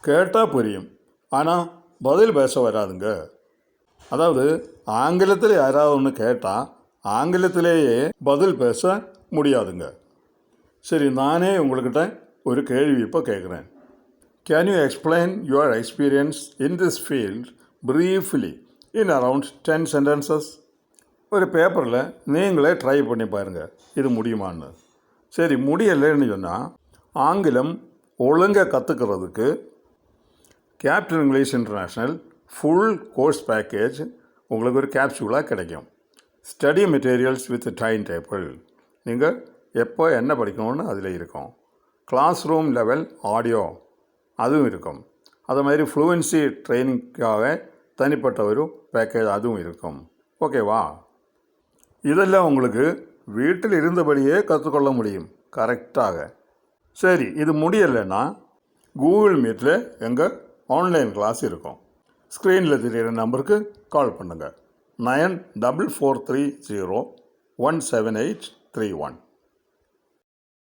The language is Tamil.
கேட்டால் புரியும், ஆனால் பதில் பேச வராதுங்க. அதாவது ஆங்கிலத்தில் யாராவது ஒன்று கேட்டால் ஆங்கிலத்திலேயே பதில் பேச முடியாதுங்க. சரி, நானே உங்கள்கிட்ட ஒரு கேள்வி இப்போ கேட்குறேன். Can you explain your experience in this field briefly in around 10 sentences? ஒரு பேப்பரில் நீங்களே ட்ரை பண்ணி பாருங்கள், இது முடியுமான்னு. சரி, முடியலைன்னு சொன்னால் ஆங்கிலம் ஒழுங்காக கற்றுக்கிறதுக்கு captain English international full course package உங்களுக்கு ஒரு கேப்சூலாக கிடைக்கும். Study materials with time table, நீங்கள் எப்போ என்ன படிக்கணும்னு அதில் இருக்கும். கிளாஸ் ரூம் லெவல் ஆடியோ அதுவும் இருக்கும். அது மாதிரி ஃப்ளூவன்சி ட்ரைனிங்காக தனிப்பட்ட ஒரு பேக்கேஜ் அதுவும் இருக்கும். ஓகேவா? இதெல்லாம் உங்களுக்கு வீட்டில் இருந்தபடியே கற்றுக்கொள்ள முடியும் கரெக்டாக. சரி, இது முடியலைன்னா கூகுள் மீட்டில் எங்கள் ஆன்லைன் கிளாஸ் இருக்கும். ஸ்க்ரீனில் தெரிகிற நம்பருக்கு கால் பண்ணுங்கள். 9443017831.